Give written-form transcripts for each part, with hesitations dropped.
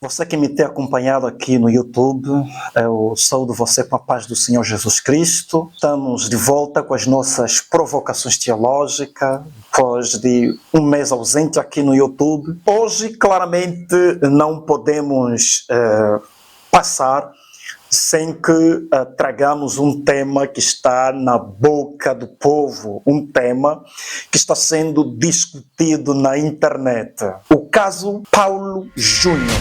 Você que me tem acompanhado aqui no YouTube, eu saúdo você com a paz do Senhor Jesus Cristo. Estamos de volta com as nossas provocações teológicas, depois de um mês ausente aqui no YouTube. Hoje, claramente, não podemos passar sem que tragamos um tema que está na boca do povo, um tema que está sendo discutido na internet. O caso Paulo Júnior.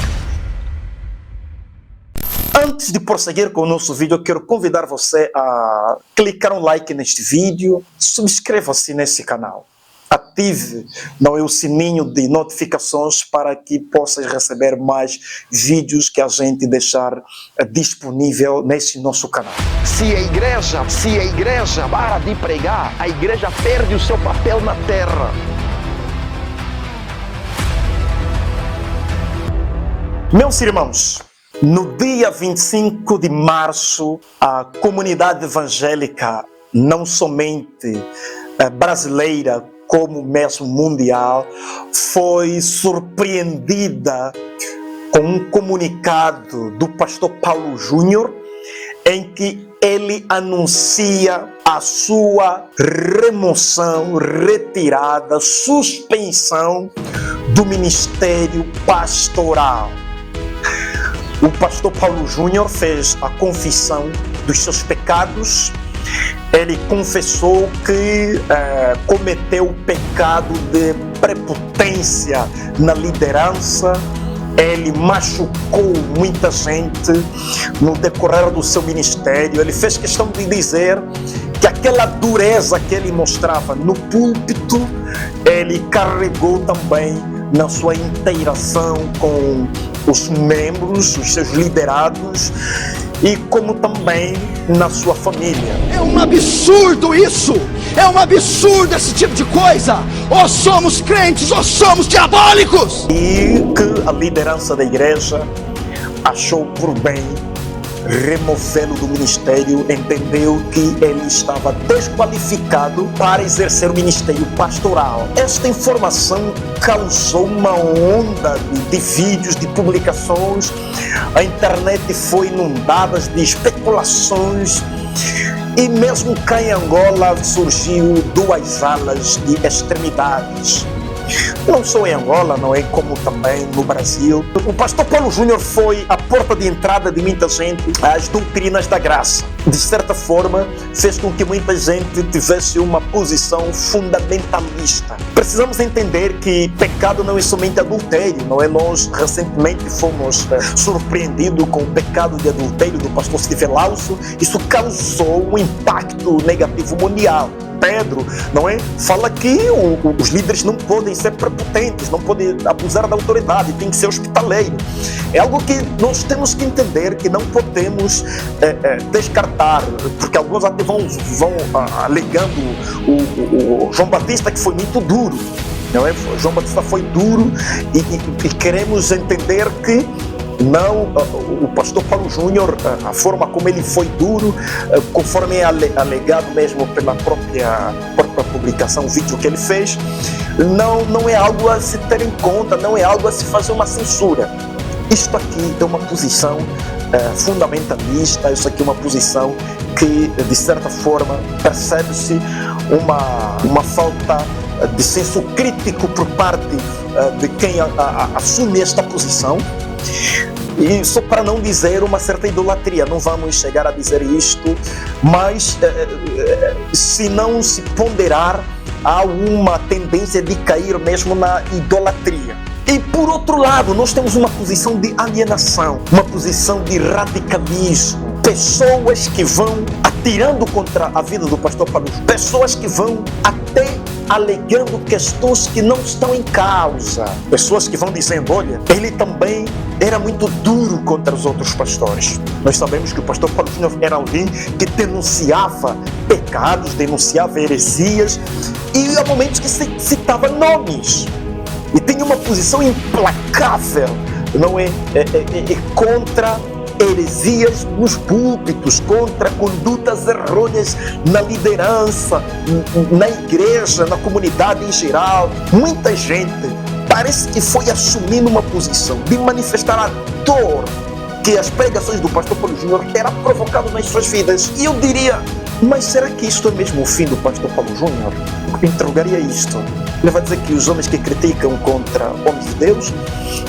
Antes de prosseguir com o nosso vídeo, eu quero convidar você a clicar um like neste vídeo, subscreva-se nesse canal, ative o sininho de notificações para que possas receber mais vídeos que a gente deixar disponível nesse nosso canal. Se a igreja para de pregar, a igreja perde o seu papel na terra. Meus irmãos, no dia 25 de março, a comunidade evangélica, não somente brasileira, como mesmo mundial, foi surpreendida com um comunicado do pastor Paulo Júnior, em que ele anuncia a sua remoção, retirada, suspensão do ministério pastoral. O pastor Paulo Júnior fez a confissão dos seus pecados. Ele confessou que cometeu o pecado de prepotência na liderança. Ele machucou muita gente no decorrer do seu ministério. Ele fez questão de dizer que aquela dureza que ele mostrava no púlpito, ele carregou também na sua interação com os membros, os seus liderados, e como também na sua família. É um absurdo isso! É um absurdo esse tipo de coisa! Ou somos crentes ou somos diabólicos! E que a liderança da igreja achou por bem removê-lo do ministério, entendeu que ele estava desqualificado para exercer o ministério pastoral. Esta informação causou uma onda de vídeos, de publicações. A internet foi inundada de especulações e mesmo cá em Angola surgiu duas alas de extremidades. Não só em Angola, não é, como também no Brasil. O pastor Paulo Júnior foi a porta de entrada de muita gente às doutrinas da graça. De certa forma, fez com que muita gente tivesse uma posição fundamentalista. Precisamos entender que pecado não é somente adultério, não é? Nós recentemente fomos surpreendidos com o pecado de adultério do pastor Steven Lauso. Isso causou um impacto negativo mundial. Pedro, não é? Fala que os líderes não podem ser prepotentes, não podem abusar da autoridade, tem que ser hospitaleiro. É algo que nós temos que entender, que não podemos descartar, porque alguns até vão alegando o João Batista que foi muito duro, não é? O João Batista foi duro e queremos entender que não, o pastor Paulo Júnior, a forma como ele foi duro, conforme é alegado mesmo pela própria publicação, o vídeo que ele fez, não é algo a se ter em conta, não é algo a se fazer uma censura. Isto aqui é uma posição fundamentalista, isso aqui é uma posição que, de certa forma, percebe-se uma falta de senso crítico por parte de quem assume esta posição. E só para não dizer uma certa idolatria, não vamos chegar a dizer isto, mas se não se ponderar, há uma tendência de cair mesmo na idolatria. E por outro lado, nós temos uma posição de alienação, uma posição de radicalismo. Pessoas que vão atirando contra a vida do pastor Paulo, pessoas que vão até alegando questões que não estão em causa, pessoas que vão dizendo, olha, ele também era muito duro contra os outros pastores. Nós sabemos que o pastor Paulo Júnior era alguém que denunciava pecados, denunciava heresias, e há momentos que se citava nomes, e tem uma posição implacável, não é? Contra heresias nos púlpitos, contra condutas errôneas na liderança, na igreja, na comunidade em geral. Muita gente parece que foi assumindo uma posição de manifestar a dor que as pregações do pastor Paulo Júnior eram provocado nas suas vidas. E eu diria, mas será que isto é mesmo o fim do pastor Paulo Júnior? Eu interrogaria isto. Ele vai dizer que os homens que criticam contra homens de Deus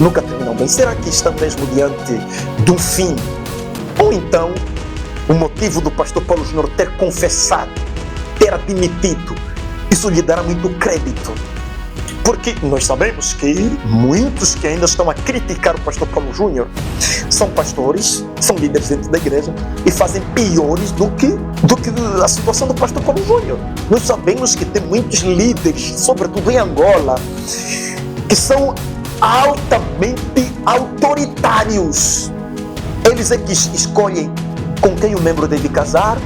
nunca terminam bem. Será que estão mesmo diante de um fim? Ou então, o motivo do pastor Paulo Júnior ter confessado, ter admitido, isso lhe dará muito crédito. Porque nós sabemos que muitos que ainda estão a criticar o pastor Paulo Júnior são pastores, são líderes dentro da igreja e fazem piores do que a situação do pastor Paulo Júnior. Nós sabemos que tem muitos líderes, sobretudo em Angola, que são altamente autoritários. Eles é que escolhem com quem o membro deve casar.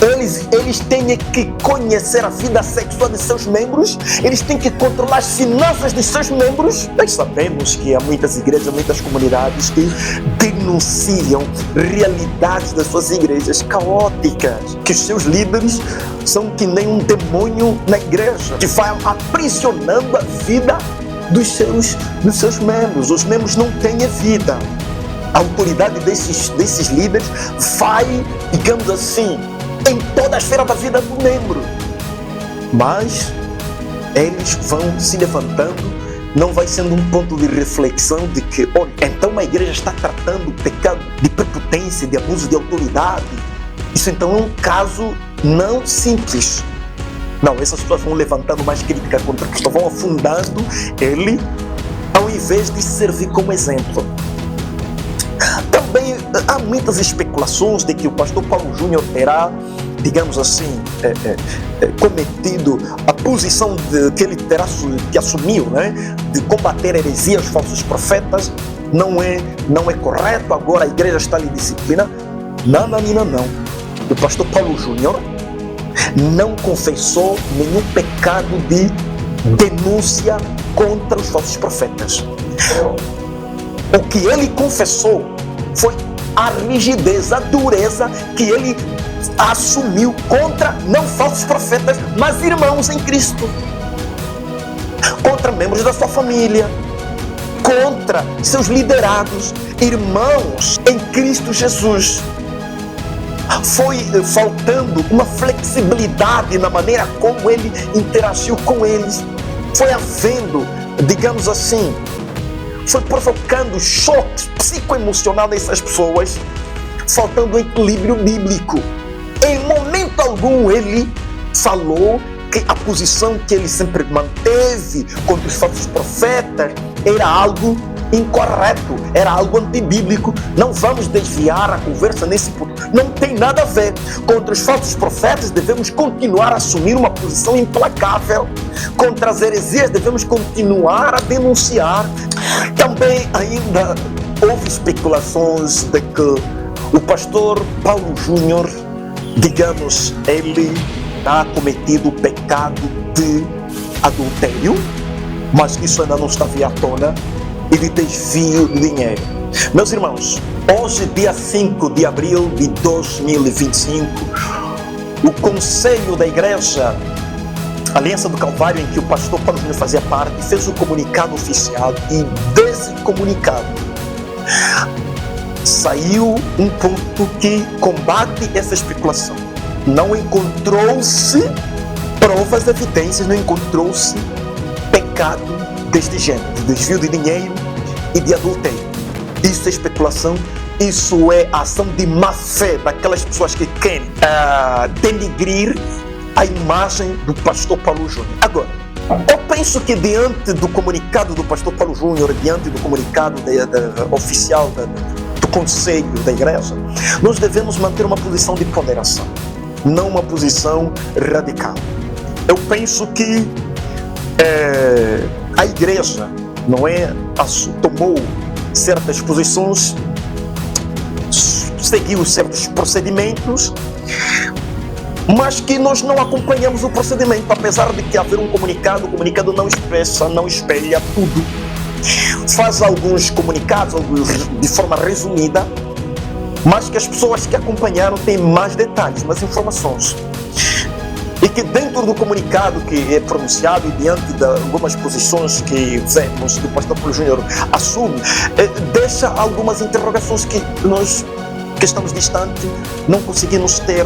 Eles têm que conhecer a vida sexual de seus membros, eles têm que controlar as finanças de seus membros. Nós sabemos que há muitas igrejas, muitas comunidades que denunciam realidades das suas igrejas caóticas, que os seus líderes são que nem um demônio na igreja, que vai aprisionando a vida dos seus membros. Os membros não têm vida. A autoridade desses líderes vai, digamos assim, em toda a esfera da vida do membro. Mas eles vão se levantando, não vai sendo um ponto de reflexão de que, olha, então a igreja está tratando o pecado de prepotência, de abuso de autoridade. Isso então é um caso não simples. Não, essas pessoas vão levantando mais crítica contra Cristo, vão afundando ele, ao invés de servir como exemplo. Também há muitas especulações de que o pastor Paulo Júnior terá, digamos assim, cometido a posição que ele terá, que assumiu, né, de combater heresias, falsos profetas. Não é correto, agora a igreja está lhe disciplinando. Não. O pastor Paulo Júnior não confessou nenhum pecado de denúncia contra os falsos profetas. O que ele confessou foi a rigidez, a dureza que ele assumiu contra não falsos profetas, mas irmãos em Cristo, contra membros da sua família, contra seus liderados, irmãos em Cristo Jesus. Foi faltando uma flexibilidade na maneira como ele interagiu com eles. Foi havendo, digamos assim, foi provocando choque psicoemocional nessas pessoas, faltando equilíbrio bíblico. Em momento algum ele falou que a posição que ele sempre manteve contra os falsos profetas era algo incorreto, era algo antibíblico. Não vamos desviar a conversa nesse ponto. Não tem nada a ver. Contra os falsos profetas devemos continuar a assumir uma posição implacável. Contra as heresias devemos continuar a denunciar. Também ainda houve especulações de que o pastor Paulo Júnior, digamos, ele ha cometido o pecado de adultério, mas isso ainda não estava à tona, e de desvio de dinheiro. Meus irmãos, hoje, dia 5 de abril de 2025, o Conselho da Igreja Aliança do Calvário, em que o pastor Paulo Júnior fazia parte, fez um comunicado oficial, e desse comunicado saiu um ponto que combate essa especulação. Não encontrou-se provas, evidências, não encontrou-se pecado deste gênero, de desvio de dinheiro e de adultério. Isso é especulação, isso é ação de má fé daquelas pessoas que querem denigrir a imagem do pastor Paulo Júnior. Agora, eu penso que diante do comunicado do pastor Paulo Júnior, diante do comunicado oficial do Conselho da Igreja, nós devemos manter uma posição de ponderação, não uma posição radical. Eu penso que a igreja tomou certas posições, seguiu certos procedimentos, mas que nós não acompanhamos o procedimento, apesar de que haver um comunicado, o comunicado não expressa, não espelha tudo. Faz alguns comunicados de forma resumida, mas que as pessoas que acompanharam têm mais detalhes, mais informações. E que dentro do comunicado que é pronunciado e diante de algumas posições que vemos que o pastor Paulo Júnior assume, deixa algumas interrogações que nós que estamos distantes não conseguimos ter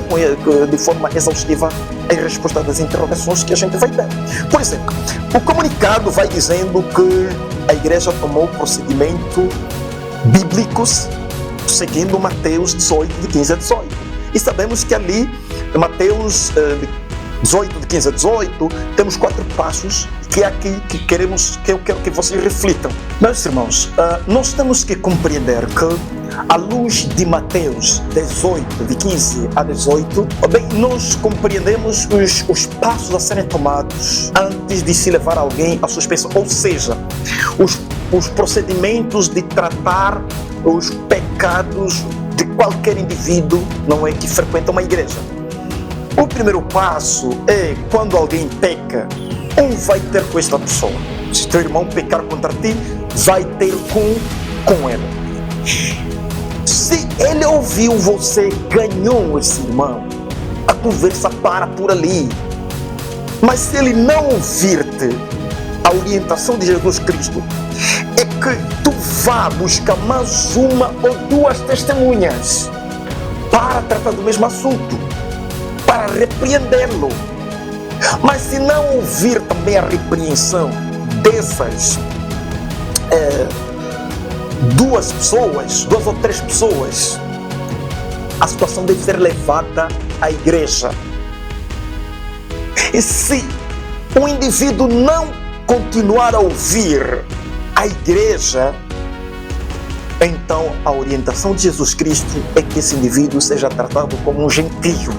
de forma exaustiva a resposta das interrogações que a gente vai ter. Por exemplo, o comunicado vai dizendo que a igreja tomou procedimentos bíblicos seguindo Mateus 18, de 15 a 18. E sabemos que ali, em Mateus 18, de 15 a 18, temos 4 passos que é aqui que eu quero que vocês reflitam. Meus irmãos, nós temos que compreender que, à luz de Mateus 18, de 15 a 18, bem, nós compreendemos os passos a serem tomados antes de se levar alguém à suspensão, ou seja, os procedimentos de tratar os pecados de qualquer indivíduo, não é, que frequenta uma igreja. O primeiro passo é quando alguém peca, vai ter com esta pessoa. Se teu irmão pecar contra ti, vai ter com ele. Se ele ouviu você, ganhou esse irmão, a conversa para por ali. Mas se ele não ouvir-te, a orientação de Jesus Cristo é que tu vá buscar mais uma ou duas testemunhas para tratar do mesmo assunto, para repreendê-lo. Mas se não ouvir também a repreensão dessas duas ou três pessoas, a situação deve ser levada à igreja. E se o indivíduo não continuar a ouvir a igreja, então a orientação de Jesus Cristo é que esse indivíduo seja tratado como um gentio.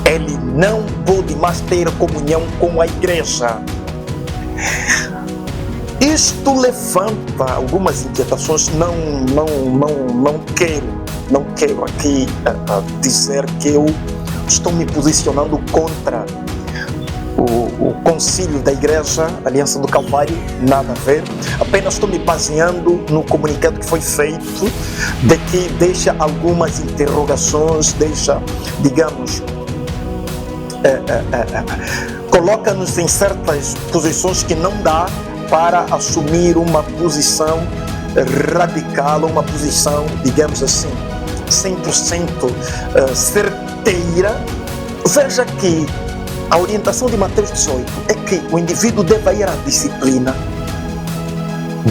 Ele não pode mais ter comunhão com a igreja. Isto levanta algumas inquietações. Não quero aqui dizer que eu estou me posicionando contra o concílio da igreja, Aliança do Calvário, nada a ver. Apenas estou me baseando no comunicado que foi feito, de que deixa algumas interrogações, digamos, coloca-nos em certas posições que não dá para assumir uma posição radical, uma posição, digamos assim, 100% certeira. Veja que a orientação de Mateus 18 é que o indivíduo deva ir à disciplina,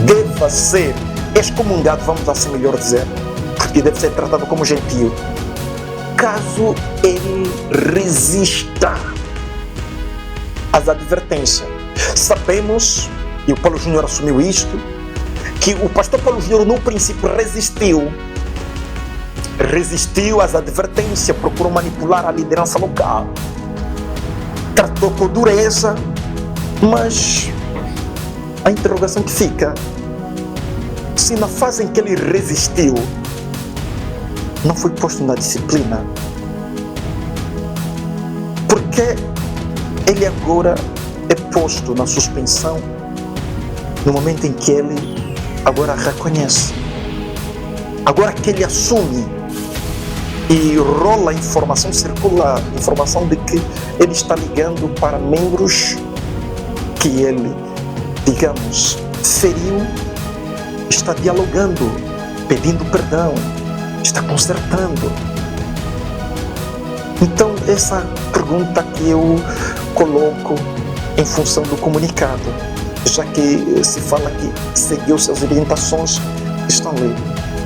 deva ser excomungado, vamos assim melhor dizer, porque deve ser tratado como gentio. Caso ele resista às advertências. Sabemos, e o Paulo Júnior assumiu isto, que o pastor Paulo Júnior no princípio resistiu às advertências, procurou manipular a liderança local, tratou com dureza, mas a interrogação que fica, se na fase em que ele resistiu não foi posto na disciplina, porque ele agora é posto na suspensão no momento em que ele agora reconhece, agora que ele assume e rola a informação, circula a informação de que ele está ligando para membros que ele, digamos, feriu, está dialogando, pedindo perdão, está consertando. Então essa pergunta que eu coloco em função do comunicado, já que se fala que seguiu suas orientações, estão ali.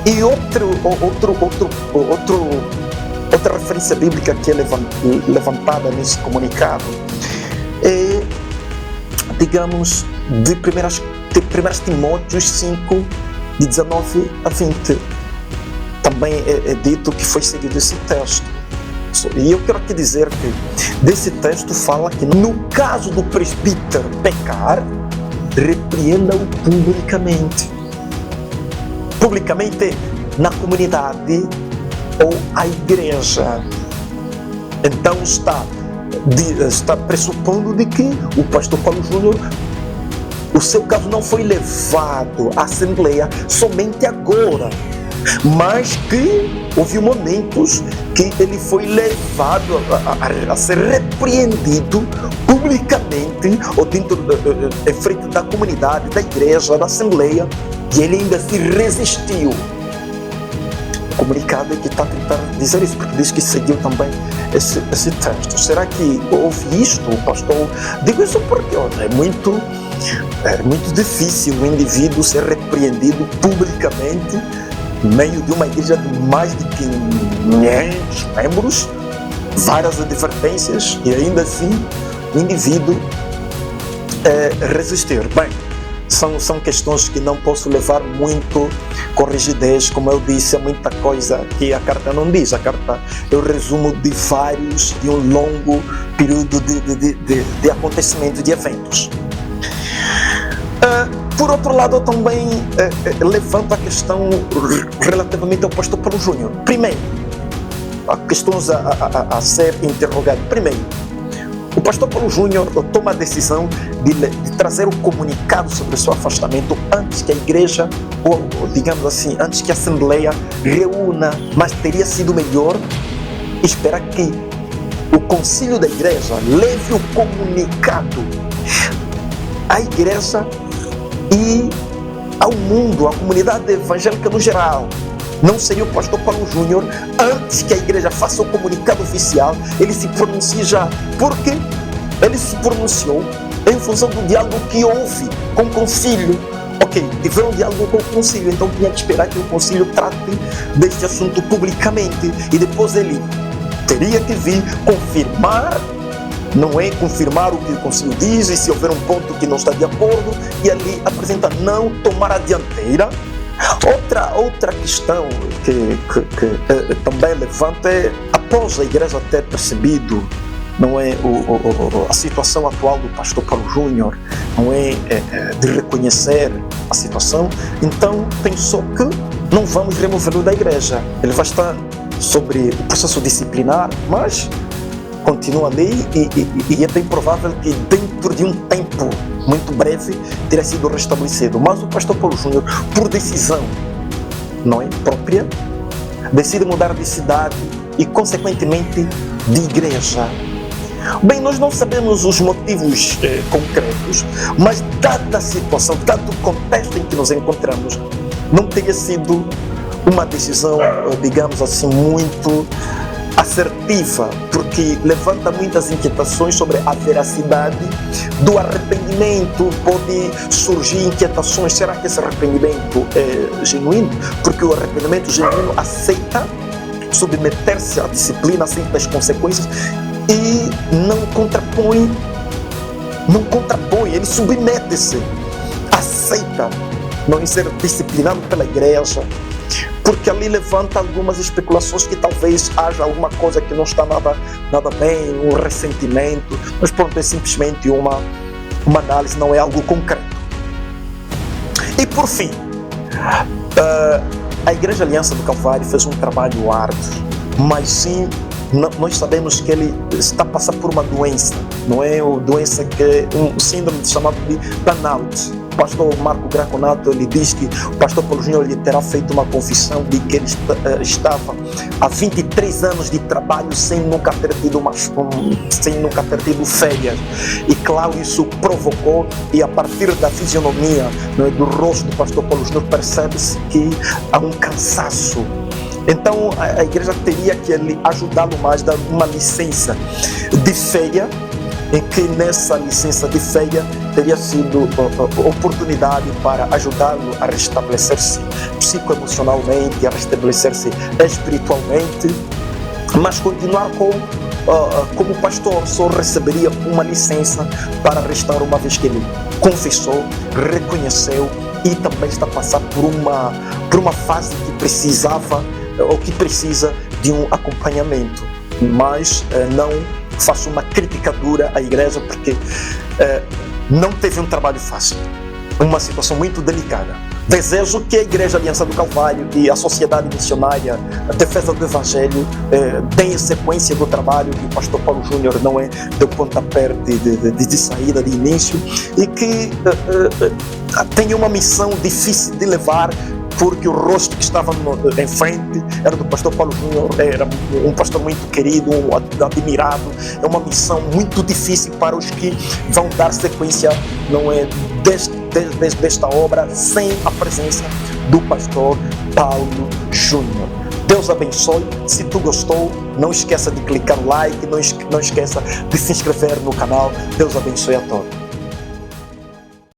E outra referência bíblica que é levantada nesse comunicado é, digamos, de 1 Timóteo 5, de 19 a 20. Também é dito que foi seguido esse texto. E eu quero aqui dizer que desse texto fala que no caso do presbítero pecar, repreenda-o publicamente na comunidade ou a igreja. Então está pressupondo de que o pastor Paulo Júnior, o seu caso não foi levado à Assembleia somente agora, mas que houve momentos que ele foi levado a ser repreendido publicamente, ou dentro em frente da comunidade, da igreja, da assembleia, e ele ainda se resistiu. O comunicado é que está tentando dizer isso, porque diz que seguiu também esse texto. Será que houve isto, pastor? Digo isso porque é muito difícil o indivíduo ser repreendido publicamente no meio de uma igreja de mais de 500 membros, várias advertências, e ainda assim o indivíduo resistir. Bem, são questões que não posso levar muito com rigidez. Como eu disse, é muita coisa que a carta não diz. A carta é o resumo de um longo período de acontecimento, de eventos. Por outro lado, eu também levanto a questão relativamente ao pastor Paulo Júnior. Primeiro, há questões a ser interrogadas. Primeiro, o pastor Paulo Júnior toma a decisão de trazer o comunicado sobre o seu afastamento antes que a igreja, ou digamos assim, antes que a assembleia reúna, mas teria sido melhor esperar que o concílio da igreja leve o comunicado à igreja e ao mundo, à comunidade evangélica no geral. Não seria o pastor Paulo Júnior, antes que a igreja faça o comunicado oficial, ele se pronuncia já, porque ele se pronunciou em função do diálogo que houve com o concílio. Ok, tiveram um diálogo com o concílio, então tinha que esperar que o concílio trate deste assunto publicamente, e depois ele teria que vir confirmar, não é confirmar o que o concílio diz, e se houver um ponto que não está de acordo, e ali apresentar, não tomar a dianteira. Outra questão que também levanta é, após a igreja ter percebido, não é, a situação atual do pastor Paulo Júnior, não é, de reconhecer a situação, então pensou que não vamos removê-lo da igreja. Ele vai estar sobre o processo disciplinar, mas continua ali, e é bem provável que dentro de um tempo muito breve terá sido restabelecido. Mas o pastor Paulo Júnior, por decisão, não é, própria, decide mudar de cidade e consequentemente de igreja. Bem, nós não sabemos os motivos concretos, mas dada a situação, dado o contexto em que nos encontramos, não teria sido uma decisão, digamos assim, muito assertiva, porque levanta muitas inquietações sobre a veracidade do arrependimento. Pode surgir inquietações, será que esse arrependimento é genuíno? Porque o arrependimento genuíno aceita submeter-se à disciplina, aceita as consequências e não contrapõe, ele submete-se, aceita não ser disciplinado pela igreja, porque ali levanta algumas especulações que talvez haja alguma coisa que não está nada bem, um ressentimento, mas pronto, é simplesmente uma análise, não é algo concreto. E por fim, a Igreja Aliança do Calvário fez um trabalho árduo, mas sim, nós sabemos que ele está passando por uma doença, não é? Uma doença que é um síndrome chamado de burnout. O pastor Marco Graconato, ele diz que o pastor Paulo Júnior lhe terá feito uma confissão de que ele estava há 23 anos de trabalho sem nunca ter tido férias. E claro, isso provocou, e a partir da fisionomia, não é, do rosto do pastor Paulo Júnior, percebe-se que há um cansaço. Então a igreja teria que ajudá-lo mais, dar uma licença de férias, em que nessa licença de férias teria sido oportunidade para ajudá-lo a restabelecer-se psicoemocionalmente, a restabelecer-se espiritualmente, mas continuar como pastor só receberia uma licença para restar, uma vez que ele confessou, reconheceu e também está passando por uma fase que precisava ou que precisa de um acompanhamento. Mas não faço uma crítica dura à igreja, porque não teve um trabalho fácil, uma situação muito delicada. Desejo que a Igreja Aliança do Calvário e a Sociedade Missionária, a Defesa do Evangelho, deem sequência do trabalho que o pastor Paulo Júnior não é deu pontapé de saída, de início, e que tenha uma missão difícil de levar, porque o rosto que estava em frente era do pastor Paulo Júnior, era um pastor muito querido, admirado. É uma missão muito difícil para os que vão dar sequência, não é, desta obra sem a presença do pastor Paulo Júnior. Deus abençoe. Se tu gostou, não esqueça de clicar no like, não esqueça de se inscrever no canal. Deus abençoe a todos.